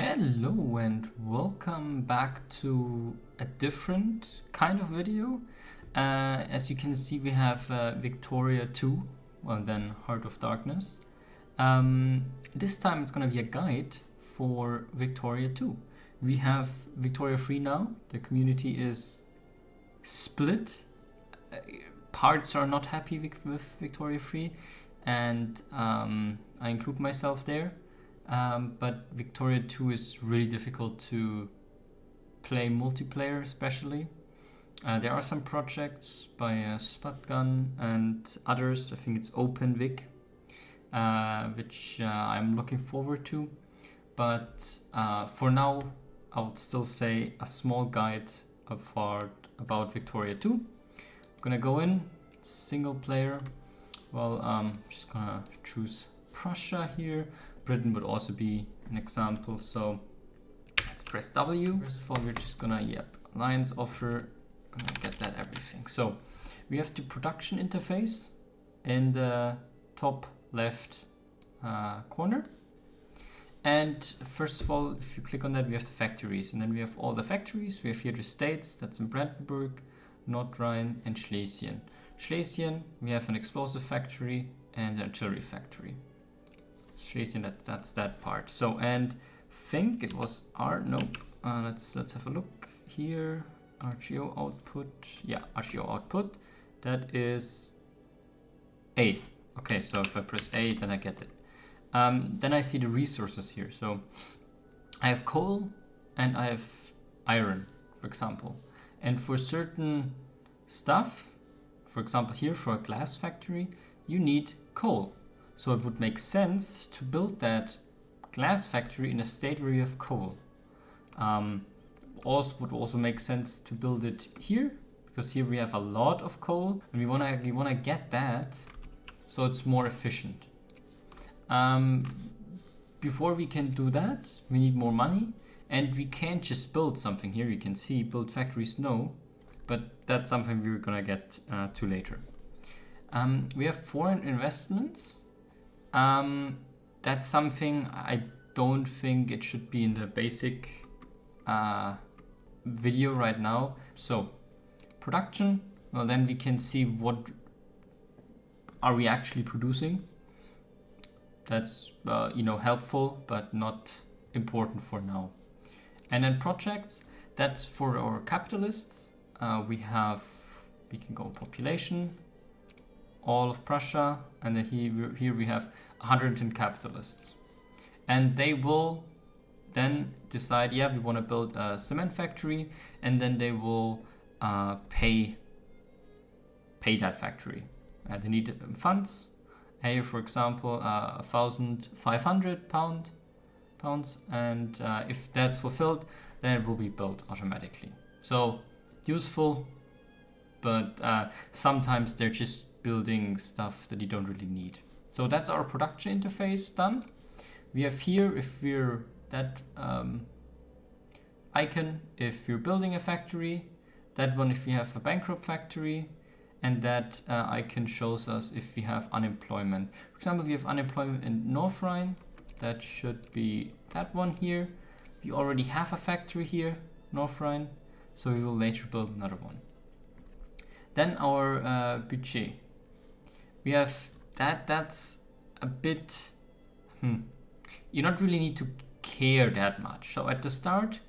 Hello and welcome back to a different kind of video. As you can see, we have Victoria 2, well then Heart of Darkness. This time it's going to be a guide for Victoria 2. We have Victoria 3 now. The community is split. Parts are not happy with Victoria 3 and I include myself there. But Victoria 2 is really difficult to play multiplayer, especially. There are some projects by Spatgun and others. I think it's OpenVic, which I'm looking forward to. But for now, I would still say a small guide about Victoria 2. I'm gonna go in, single player. Well, I'm just gonna choose Prussia here. Britain would also be an example, so let's press W. First of all, we're just gonna, alliance offer, gonna get that everything. So we have the production interface in the top left corner. And first of all, if you click on that, we have the factories, and then we have all the factories. We have here the states, that's in Brandenburg, Nordrhein, and Schlesien. Schlesien, we have an explosive factory and an artillery factory. Schlesien, that's that part. So, and think it was let's have a look here. RGO output, RGO output. That is A. Okay, so if I press A, then I get it. Then I see the resources here. So I have coal and I have iron, for example. And for certain stuff, for example here for a glass factory, you need coal. So it would make sense to build that glass factory in a state where you have coal. Would also make sense to build it here, because here we have a lot of coal and we wanna get that so it's more efficient. Before we can do that, we need more money, and we can't just build something here. You can see build factories, no, but that's something we're gonna get to later. We have foreign investments. That's something I don't think it should be in the basic video right now. So production, well then we can see what are we actually producing. That's helpful, but not important for now. And then projects, that's for our capitalists. We can go population, all of Prussia, and then here we have 110 capitalists. And they will then decide, we want to build a cement factory, and then they will pay that factory. They need funds. Here, for example, 1,500 pounds, and if that's fulfilled, then it will be built automatically. So useful, but sometimes they're just building stuff that you don't really need. So that's our production interface done. We have here, if we're that icon, if you're building a factory, that one if we have a bankrupt factory, and that icon shows us if we have unemployment. For example, we have unemployment in North Rhine, that should be that one here. We already have a factory here, North Rhine, so we will later build another one. Then our budget. We have that's a bit, you don't really need to care that much. So at the start,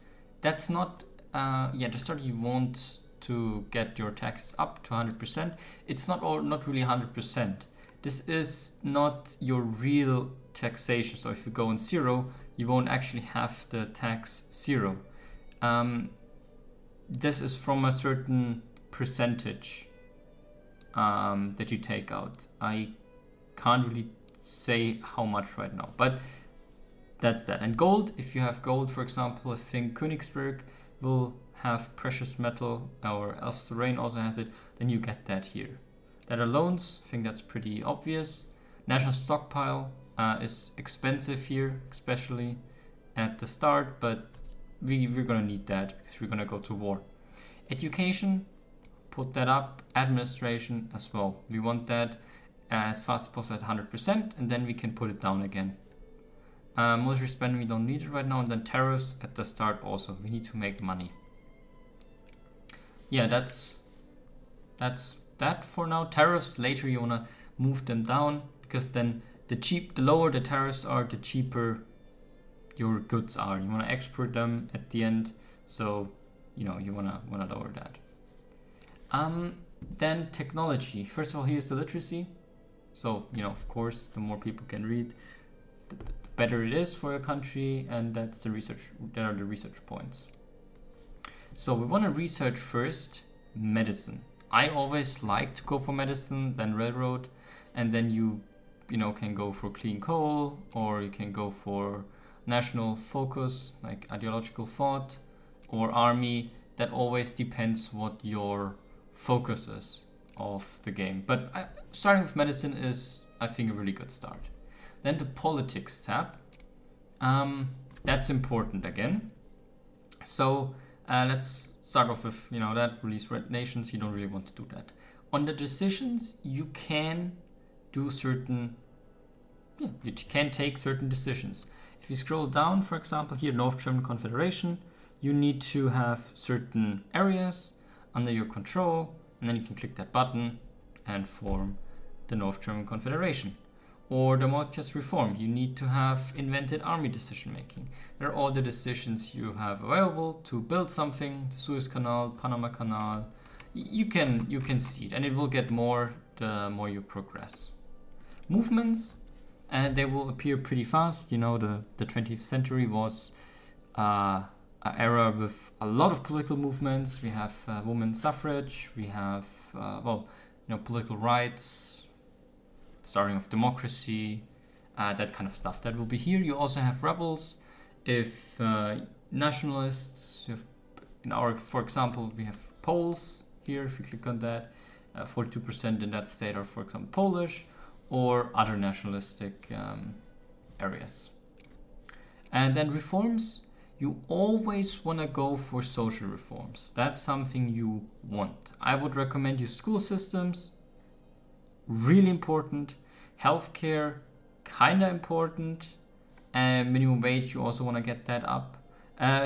that's not, the start you want to get your taxes up to 100%. It's not really 100%. This is not your real taxation. So if you go on 0, you won't actually have the tax 0. This is from a certain percentage that you take out. I can't really say how much right now, but that's that. And gold, if you have gold, for example, I think Königsberg will have precious metal, or Alsace-Lorraine also has it, then you get that here. That are loans, I think that's pretty obvious. National stockpile is expensive here, especially at the start, but we're gonna need that because we're gonna go to war. Education, put that up. Administration as well. We want that as fast as possible at 100%, and then we can put it down again. Military spending, we don't need it right now. And then tariffs at the start also. We need to make money. Yeah, that's that for now. Tariffs, later you want to move them down, because then the lower the tariffs are, the cheaper your goods are. You want to export them at the end, so you know you want to lower that. Then technology. First of all, here's the literacy. So you know, of course, the more people can read, the better it is for your country, and that's the research. There are the research points. So we want to research first medicine. I always like to go for medicine, then railroad, and then you know, can go for clean coal, or you can go for national focus, like ideological thought, or army. That always depends what your focus is of the game. But starting with medicine is, I think, a really good start. Then the politics tab. That's important again. So let's start off with, you know, that release red nations. You don't really want to do that. On the decisions, you can do certain, you can take certain decisions. If you scroll down, for example, here, North German Confederation, you need to have certain areas under your control, and then you can click that button and form the North German Confederation. Or the Maltese reform, you need to have invented army decision making. They're all the decisions you have available to build something, the Suez Canal, Panama Canal. You can see it, and it will get more the more you progress. Movements, and they will appear pretty fast. You know, the 20th century was an era with a lot of political movements. We have women's suffrage, we have political rights, starting of democracy, that kind of stuff. That will be here. You also have rebels. If nationalists, for example, we have Poles here. If you click on that, 42% in that state are, for example, Polish, or other nationalistic areas. And then reforms, you always want to go for social reforms. That's something you want. I would recommend you school systems, really important. Healthcare, kind of important. Minimum wage, you also want to get that up.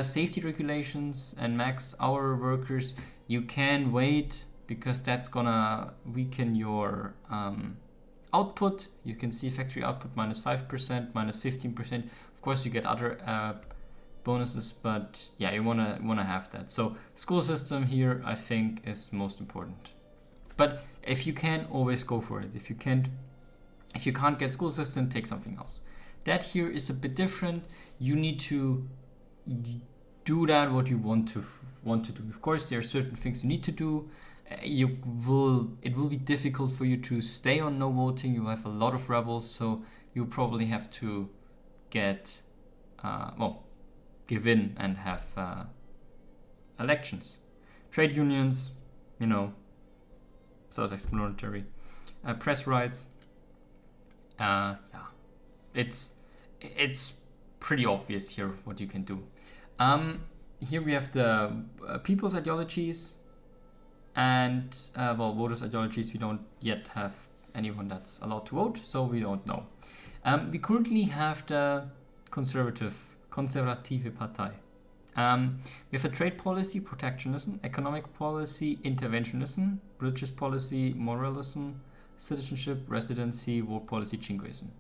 Safety regulations and max hour workers, you can wait, because that's gonna weaken your output. You can see factory output minus 5%, minus 15%. Of course, you get other bonuses, but yeah, you wanna have that. So school system here, I think, is most important. But if you can, always go for it. If you can't get school system, take something else. That here is a bit different. You need to do that what you want to do. Of course, there are certain things you need to do. It will be difficult for you to stay on no voting. You will have a lot of rebels, so you probably have to give in and have elections. Trade unions, you know, self-explanatory. Press rights, it's pretty obvious here what you can do. Here we have the people's ideologies, and voters' ideologies. We don't yet have anyone that's allowed to vote, so we don't know. We currently have the Konservative Partei. We have a trade policy, protectionism, economic policy, interventionism, religious policy, moralism, citizenship, residency, war policy, jingoism.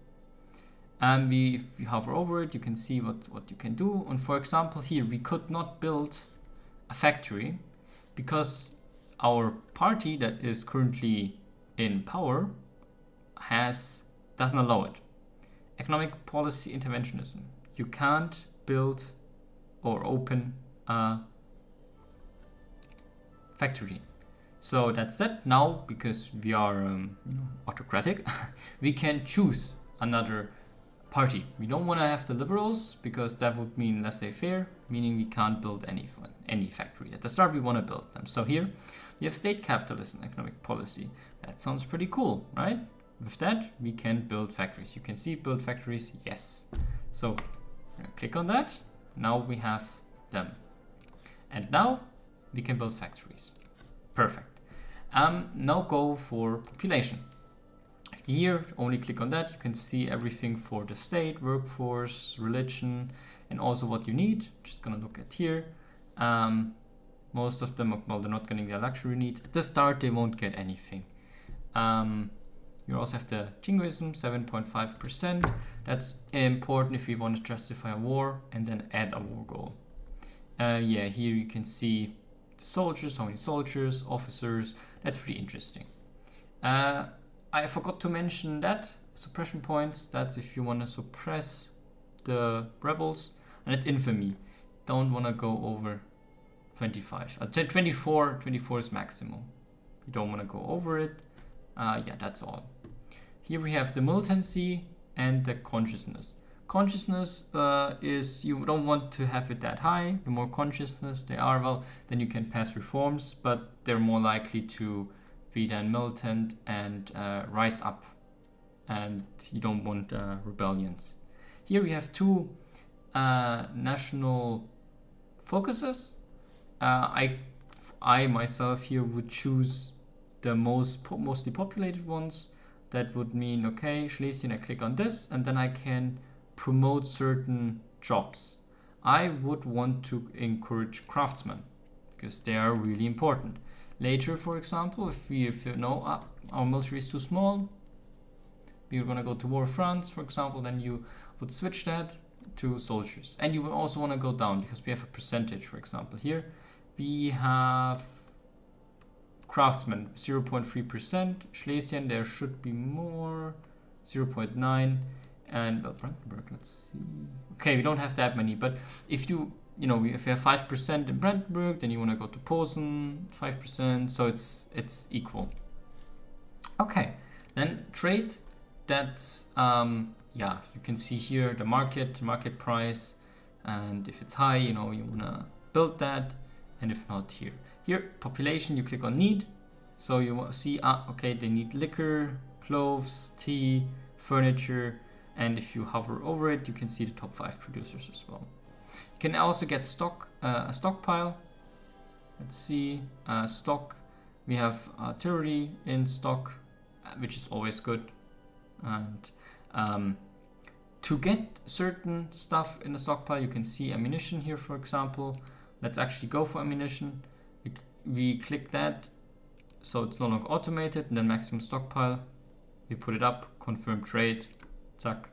And if you hover over it, you can see what you can do. And for example, here we could not build a factory because our party that is currently in power doesn't allow it. Economic policy interventionism. You can't build or open a factory. So that's that. Now, because we are autocratic, we can choose another party. We don't want to have the liberals, because that would mean laissez-faire, meaning we can't build any factory. At the start, we want to build them. So here we have state capitalism, economic policy. That sounds pretty cool, right? With that, we can build factories. You can see build factories, yes. So I'm gonna click on that. Now we have them. And now we can build factories. Perfect. Now go for population. Here, only click on that. You can see everything for the state, workforce, religion, and also what you need. Just gonna look at here. Most of them, well, they're not getting their luxury needs. At the start, they won't get anything. You also have the jingoism, 7.5%. That's important if you want to justify a war and then add a war goal. Yeah, here you can see the soldiers, how many soldiers, officers. That's pretty interesting. I forgot to mention that suppression points. That's if you want to suppress the rebels, and it's infamy. Don't want to go over 25. 24 is maximum. You don't want to go over it. Yeah, that's all. Here we have the militancy and the consciousness. Consciousness is you don't want to have it that high. The more consciousness they are, well, then you can pass reforms, but they're more likely to be then militant and rise up. And you don't want rebellions. Here we have two national focuses. I myself here would choose the mostly populated ones. That would mean, okay, Schlesien, I click on this, and then I can promote certain jobs. I would want to encourage craftsmen because they are really important. Later, for example, if you know our military is too small, we're gonna go to war with France, for example, then you would switch that to soldiers. And you will also want to go down because we have a percentage, for example. Here we have craftsmen, 0.3%. Schlesien, there should be more, 0.9. And Brandenburg, let's see. Okay, we don't have that many, but if you if you have 5% in Brandenburg, then you want to go to Posen, 5%, so it's equal. Okay, then trade, that's, yeah, you can see here the market price, and if it's high, you want to build that, and if not, here. Here, population, you click on need, so you want to see, okay, they need liquor, clothes, tea, furniture, and if you hover over it, you can see the top 5 producers as well. You can also get stock, a stockpile. Let's see, stock. We have artillery in stock, which is always good. And to get certain stuff in the stockpile, you can see ammunition here, for example. Let's actually go for ammunition. We click that, so it's no longer automated, and then maximum stockpile. We put it up, confirm trade, zack,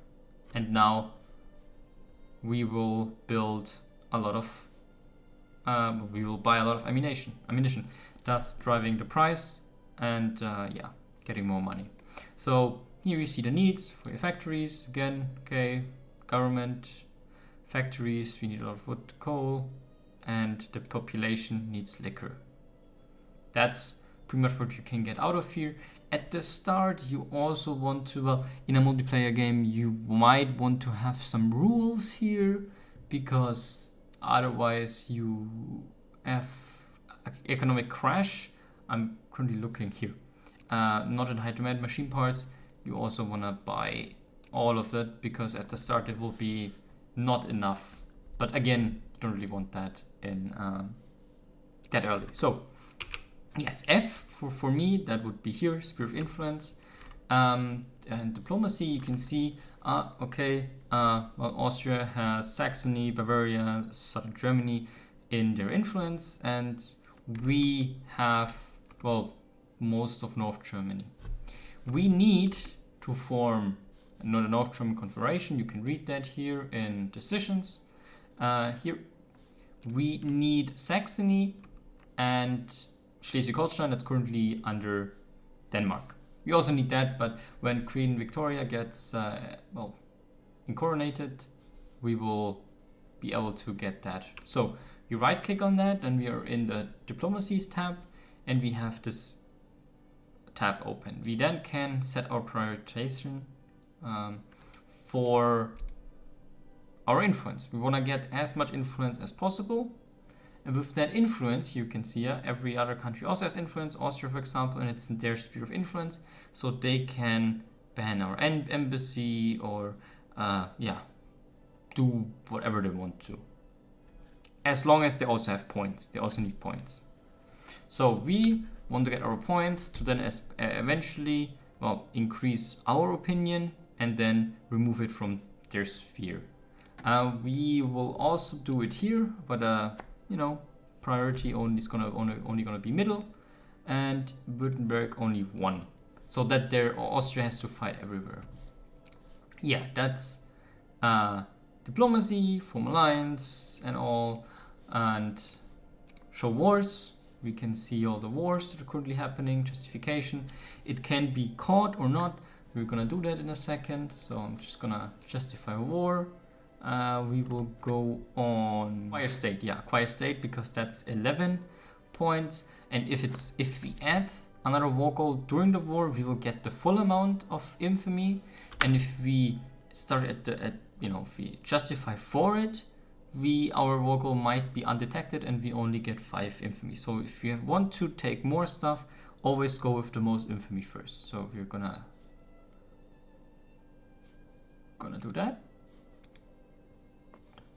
and now we will build a lot of, we will buy a lot of ammunition, thus driving the price and yeah, getting more money. So here you see the needs for your factories again. Okay, government, factories, we need a lot of wood, coal, and the population needs liquor. That's pretty much what you can get out of here. At the start, you also want to, well, in a multiplayer game, you might want to have some rules here, because otherwise you have economic crash. I'm currently looking here. Not in high demand machine parts. You also want to buy all of it, because at the start it will be not enough. But again, don't really want that in that early. So yes, F for me, that would be here, sphere of influence. And diplomacy, you can see, okay, well, Austria has Saxony, Bavaria, southern Germany in their influence, and we have, well, most of North Germany. We need to form the North German Confederation. You can read that here in decisions. Here we need Saxony and Schleswig-Holstein, that's currently under Denmark. We also need that, but when Queen Victoria gets well, coronated, we will be able to get that. So you right click on that, and we are in the diplomacies tab, and we have this tab open. We then can set our prioritization for our influence. We want to get as much influence as possible. And with that influence, you can see every other country also has influence, Austria, for example, and it's in their sphere of influence. So they can ban our embassy or, yeah, do whatever they want to. As long as they also have points. They also need points. So we want to get our points to then eventually well, increase our opinion and then remove it from their sphere. We will also do it here, but you know, priority only is only gonna be middle, and Württemberg only 1, so that Austria has to fight everywhere. Yeah, that's diplomacy, form alliance, and all, and show wars. We can see all the wars that are currently happening. Justification. It can be caught or not. We're gonna do that in a second. So I'm just gonna justify a war. We will go on acquire state. Yeah, acquire state, because that's 11 points. And if we add another war goal during the war, we will get the full amount of infamy. And if we start if we justify for it, our war goal might be undetected and we only get 5 infamy. So if you want to take more stuff, always go with the most infamy first. So we're gonna do that.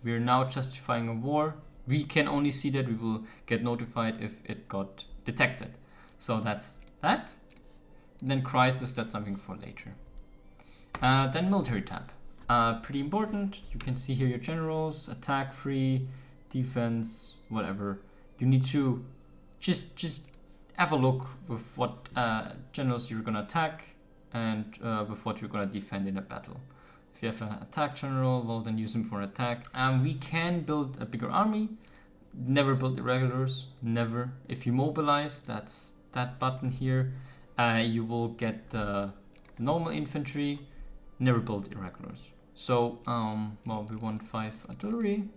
We're now justifying a war. We can only see that. We will get notified if it got detected. So that's that. Then crisis, that's something for later. Then military tab. Pretty important. You can see here your generals, attack free, defense, whatever. You need to just have a look with what generals you're gonna attack and with what you're gonna defend in a battle. If you have an attack general, well, then use him for attack. And we can build a bigger army. Never build irregulars, never. If you mobilize, that's that button here, you will get normal infantry. Never build irregulars. So, well, we want 5 artillery.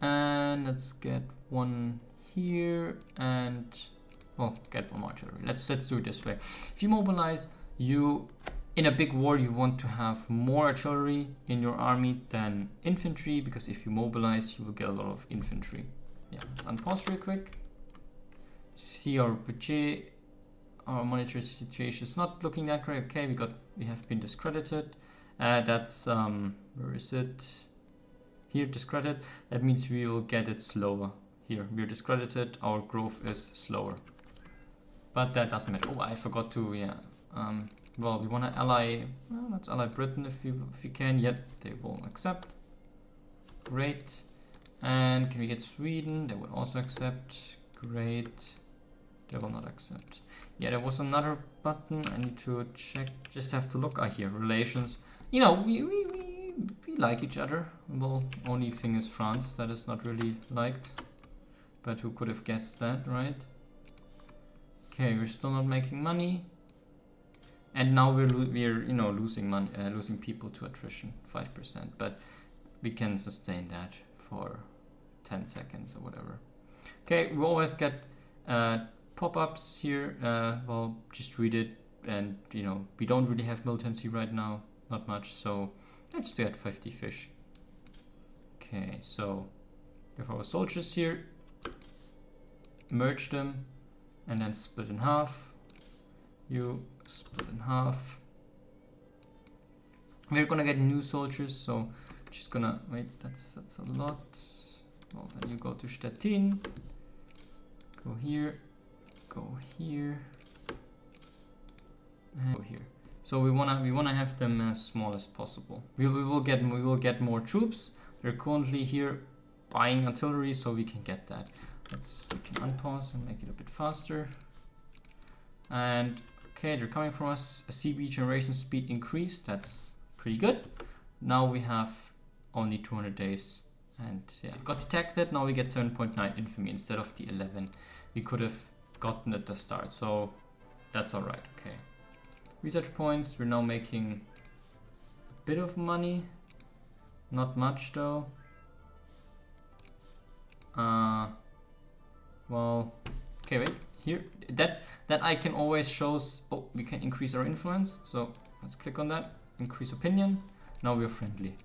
And let's get 1 here and, well, get 1 more artillery. Let's do it this way. If you mobilize, in a big war, you want to have more artillery in your army than infantry, because if you mobilize, you will get a lot of infantry. Yeah, let's unpause real quick. See our budget, our monetary situation is not looking that great. Okay, we have been discredited. That's where is it? Here, discredited. That means we will get it slower. Here, we're discredited. Our growth is slower, but that doesn't matter. Oh, I forgot to well, we want to ally. Well, let's ally Britain if you can. Yet they will accept. Great. And can we get Sweden? They will also accept. Great. They will not accept. Yeah, there was another button. I need to check. Just have to look. Here, relations. You know, we like each other. Well, only thing is France that is not really liked. But who could have guessed that, right? Okay, we're still not making money. And now we're losing money, losing people to attrition, 5%. But we can sustain that for 10 seconds or whatever. Okay, we always get pop-ups here. Well, just read it, and we don't really have militancy right now, not much. So let's get 50 fish. Okay, so we have our soldiers here. Merge them, and then split in half. You split in half. We're gonna get new soldiers, so just gonna wait. That's a lot. Well, then you go to Stettin. Go here. Go here. And go here. So we wanna have them as small as possible. We will get more troops. They're currently here buying artillery, so we can get that. We can unpause and make it a bit faster. And okay, they're coming from us. A CB generation speed increase. That's pretty good. Now we have only 200 days. And yeah, got detected. Now we get 7.9 infamy instead of the 11 we could have gotten at the start. So that's all right. Okay. Research points. We're now making a bit of money. Not much though. Well, okay, wait. Here, that icon always shows, oh, we can increase our influence. So let's click on that, increase opinion. Now we're friendly.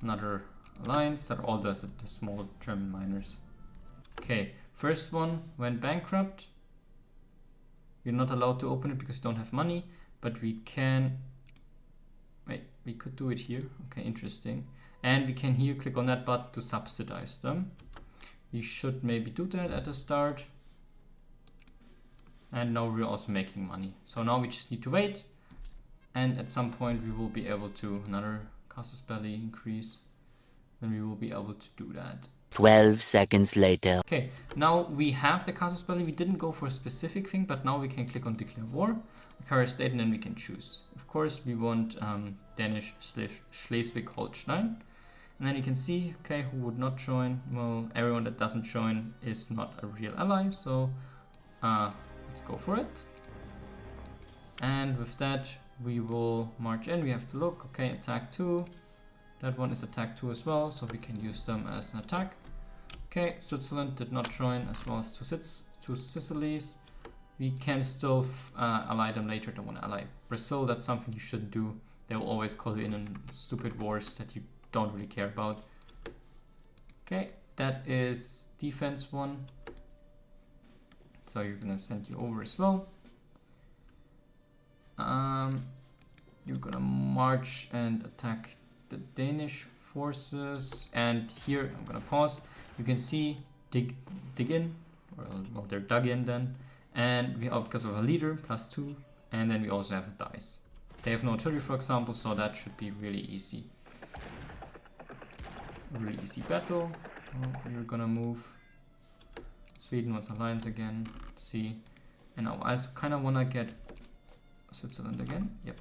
Another alliance. That are all the small German miners. Okay, first one went bankrupt. You're not allowed to open it because you don't have money, but we can, wait, we could do it here. Okay, interesting. And we can here click on that button to subsidize them. We should maybe do that at the start. and now we're also making money. So now we just need to wait, and at some point we will be able to another casus belli increase, then we will be able to do that. 12 seconds later. Okay, now we have the casus belli. We didn't go for a specific thing, but now we can click on declare war, carry state, and then we can choose. Of course, we want Danish Schleswig-Holstein. And then you can see, okay, who would not join? Well, everyone that doesn't join is not a real ally, so let's go for it. And with that, we will march in. We have to look, okay, attack 2. That one is attack 2 as well, so we can use them as an attack. Okay, Switzerland did not join, as well as two Sicilies. We can still ally them later. Don't want to ally Brazil. That's something you shouldn't do. They will always call you in stupid wars that you don't really care about. Okay, that is defense 1. So you're gonna send you over as well. You're gonna march and attack the Danish forces, and here I'm gonna pause. You can see dig in, well they're dug in then, and we are because of a leader +2, and then we also have a dice. They have no artillery, for example, so that should be really easy. Really easy battle. We're gonna move. Sweden wants alliance again. See, and now I kind of wanna get Switzerland again. Yep.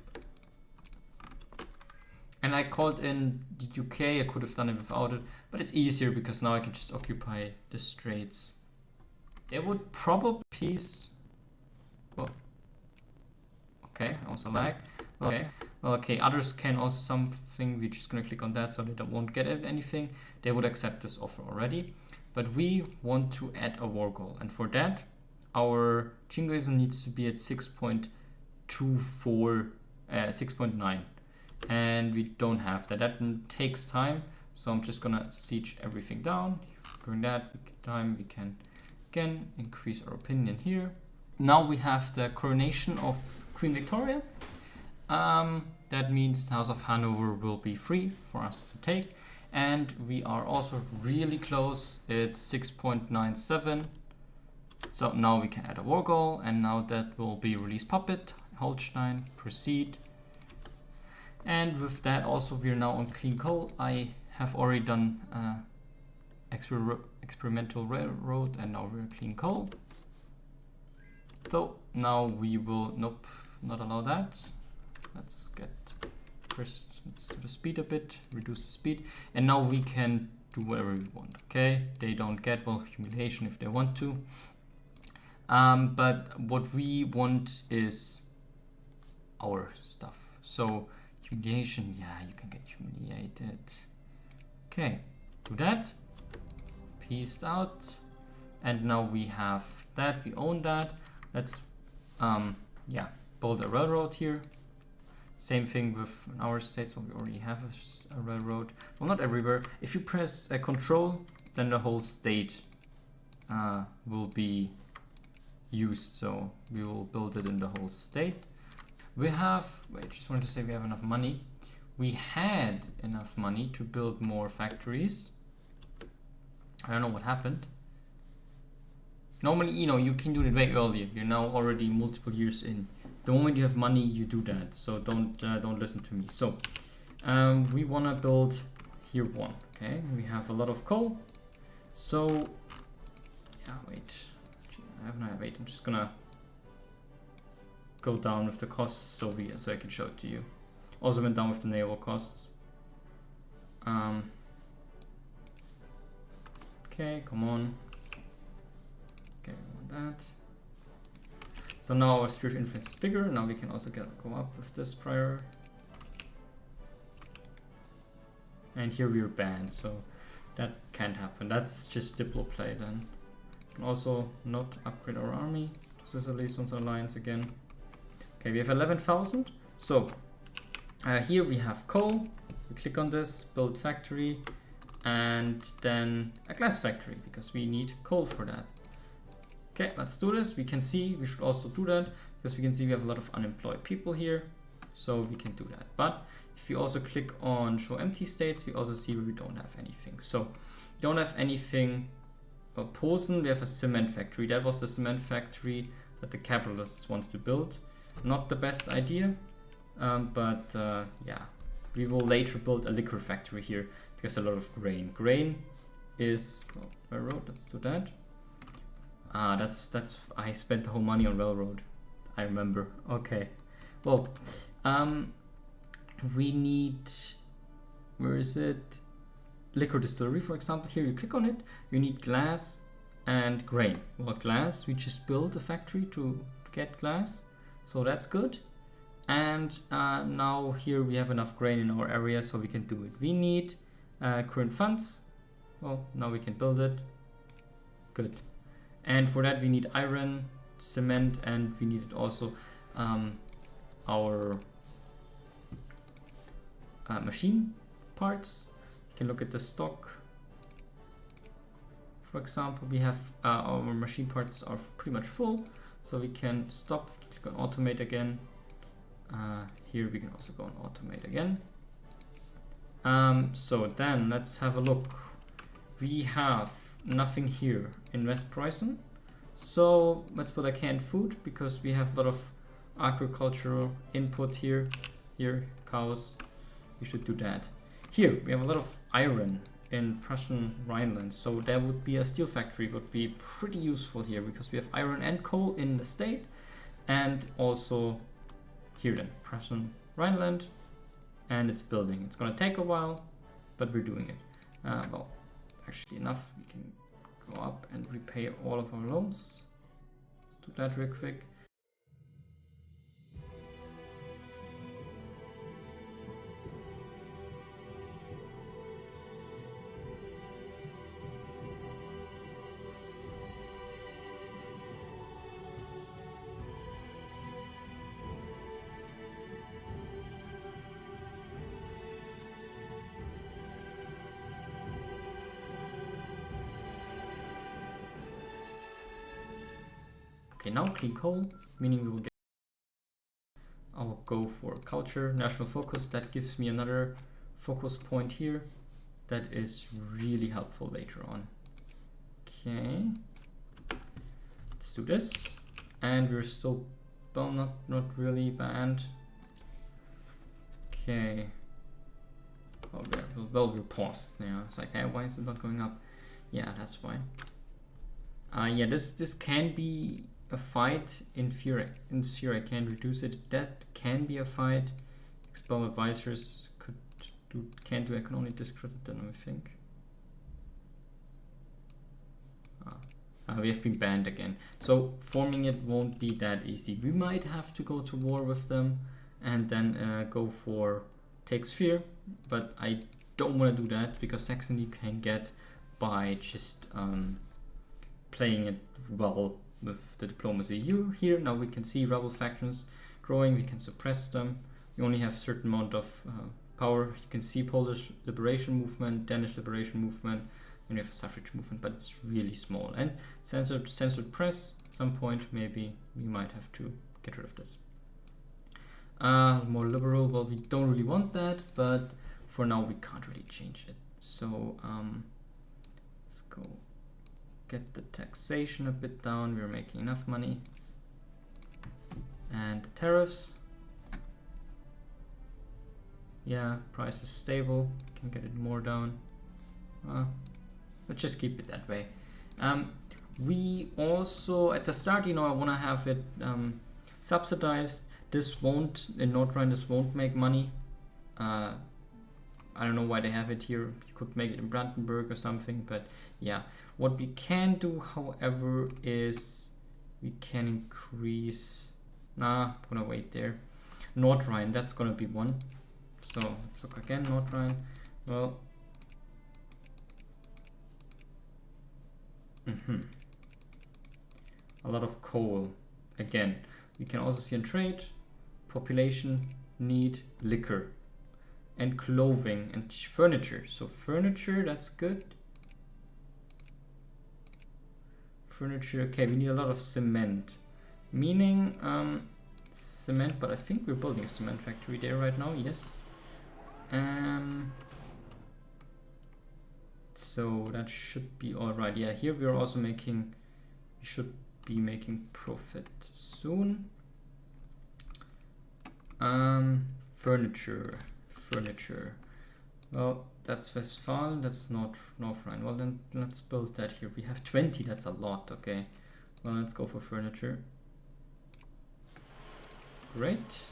And I called in the UK. I could have done it without it, but it's easier because now I can just occupy the Straits. It would probably peace. Well, okay, also lag. Okay, well, okay, others can also something. We're just gonna click on that so they won't get anything. They would accept this offer already, but we want to add a war goal, and for that, our Jingoism needs to be at 6.24, 6.9, and we don't have that. That takes time, so I'm just gonna siege everything down. During that time, we can again increase our opinion here. Now we have the coronation of Queen Victoria. That means the House of Hanover will be free for us to take, and we are also really close. It's 6.97, so now we can add a war goal, and now that will be release puppet Holstein, proceed. And with that also we are now on clean coal. I have already done experimental railroad, and now we're clean coal. So now we will, nope, not allow that. Let's get first, let's do the speed a bit, reduce the speed, and now we can do whatever we want. Okay, they don't get, well, humiliation if they want to, but what we want is our stuff. So humiliation, yeah, you can get humiliated. Okay, do that, peaced out, and now we have that, we own that. Let's yeah, build a railroad here. Same thing with our state, so we already have a railroad. Well, not everywhere. If you press Control, then the whole state will be used. So we will build it in the whole state. We have, wait, just wanted to say we have enough money. We had enough money to build more factories. I don't know what happened. Normally, you know, you can do it way earlier. You're now already multiple years in. The moment you have money, you do that. So don't listen to me. So we want to build here 1. Okay, we have a lot of coal. So yeah, wait. Wait. I'm just gonna go down with the costs so I can show it to you. Also went down with the naval costs. Okay, come on. Okay, we want that. So now our sphere of influence is bigger. Now we can also go up with this prior. And here we are banned, so that can't happen. That's just Diplo play then. And also not upgrade our army. This is at least once alliance again. Okay, we have 11,000. So here we have coal. We click on this, build factory, and then a glass factory because we need coal for that. Okay, let's do this. We can see, we should also do that because we can see we have a lot of unemployed people here. So we can do that. But if you also click on show empty states, we also see where we don't have anything. So we don't have anything. Posen, we have a cement factory. That was the cement factory that the capitalists wanted to build. Not the best idea, but yeah, we will later build a liquor factory here because a lot of grain. Grain is railroad. Let's do that. That's I spent the whole money on railroad. I remember. Okay. Well, we need, where is it? Liquor distillery, for example. Here you click on it. You need glass and grain. Well, glass, we just built a factory to get glass, so that's good. And now here we have enough grain in our area, so we can do it. We need current funds. Well, now we can build it. Good. And for that we need iron, cement, and we needed also our machine parts. You can look at the stock. For example, we have our machine parts are pretty much full, so we can stop, click on automate again. Here we can also go on automate again. So then let's have a look. We have nothing here in West Preußen, so let's put a canned food because we have a lot of agricultural input here. Here, cows, we should do that. Here we have a lot of iron in Prussian Rhineland, so there would be a steel factory, would be pretty useful here because we have iron and coal in the state, and also here then Prussian Rhineland, and it's building. It's gonna take a while, but we're doing it. Well, actually enough. We can go up and repay all of our loans. Let's do that real quick. Okay, now clean coal, meaning we will get. I'll go for culture, national focus. That gives me another focus point here. That is really helpful later on. Okay, let's do this. And we're still, well, not really banned. Okay. Oh, well, we're paused. Yeah, it's like, hey, why is it not going up? Yeah, that's why. Yeah, this can be a fight in Sphere. In Sphere, I can reduce it. That can be a fight. Expel advisors can't do. I can only discredit them, I think. We have been banned again. So forming it won't be that easy. We might have to go to war with them and then go for take Sphere, but I don't want to do that because Saxony can get by just playing it well with the diplomacy. Here now we can see rebel factions growing. We can suppress them. We only have a certain amount of power. You can see Polish liberation movement, Danish liberation movement, and we have a suffrage movement, but it's really small. And censored press. At some point, maybe we might have to get rid of this. More liberal. Well, we don't really want that, but for now we can't really change it. So let's go get the taxation a bit down. We're making enough money. And the tariffs. Yeah, price is stable. Can get it more down. Let's just keep it that way. We also, at the start, I want to have it subsidized. This won't, in Nordrhein, this won't make money. I don't know why they have it here. You could make it in Brandenburg or something, but yeah. What we can do, however, is we can increase. I'm gonna wait there. Nordrhein, that's gonna be one. So let's look again, Nordrhein. Well, a lot of coal. Again, we can also see in trade, population, need, liquor, and clothing and furniture. So furniture, that's good. Furniture, okay, we need a lot of cement. Meaning cement, but I think we're building a cement factory there right now, yes. So that should be alright. Yeah, here we're also making, we should be making profit soon. Furniture. Well, that's Westfalen, that's North Rhine. Well, then let's build that here. We have 20, that's a lot, okay. Well, let's go for furniture. Great.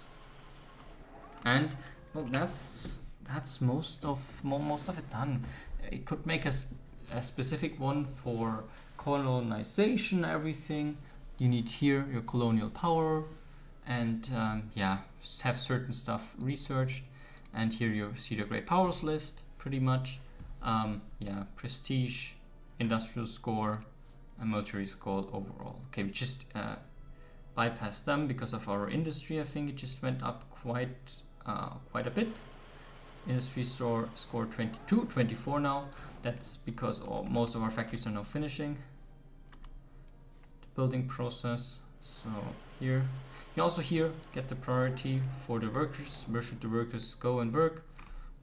And well, that's most of it done. It could make a specific one for colonization, everything. You need here your colonial power, and yeah, have certain stuff researched. And here you see the great powers list, pretty much. Yeah, prestige, industrial score, and military score overall. Okay, we just bypassed them because of our industry. I think it just went up quite a bit. Industry score 22, 24 now. That's because most of our factories are now finishing the building process. So here, you also here get the priority for the workers. Where should the workers go and work?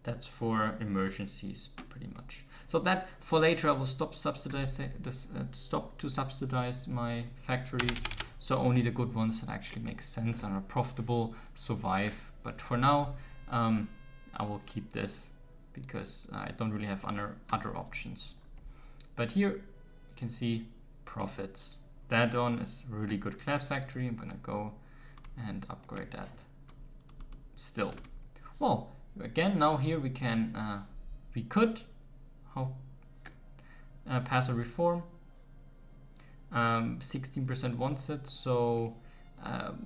That's for emergencies, pretty much. So that for later, I will stop to subsidize my factories. So only the good ones that actually make sense and are profitable survive. But for now, I will keep this because I don't really have other options. But here you can see profits. That one is a really good class factory. I'm gonna go and upgrade that still. Well, again, now here we can pass a reform. 16% wants it, so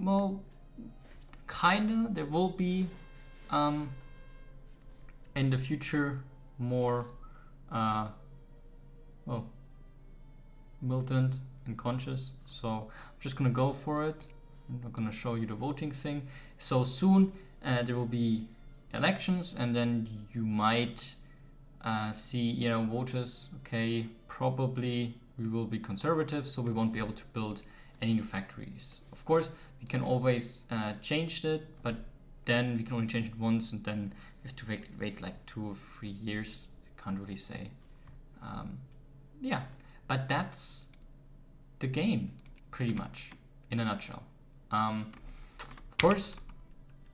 well, kinda there will be in the future more well, militant and conscious, so I'm just gonna go for it. I'm not gonna show you the voting thing. So soon there will be elections, and then you might see, you know, voters, okay, probably we will be conservative, so we won't be able to build any new factories. Of course, we can always change it, but then we can only change it once, and then we have to wait like 2 or 3 years. Can't really say. Yeah, but that's the game, pretty much, in a nutshell. Of course,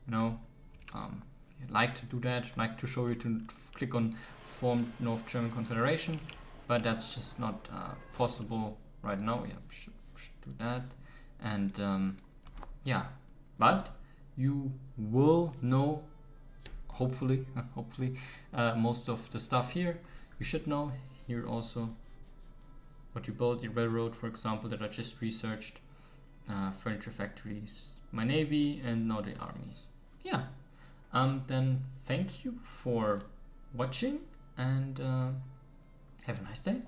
you know, I'd like to do that, like to show you to click on Form North German Confederation, but that's just not possible right now. Yeah, should do that. And yeah, but you will know, hopefully, most of the stuff here. You should know here also what you built, your railroad, for example, that I just researched, furniture factories, my navy, and now the armies. Yeah. Then thank you for watching, and have a nice day.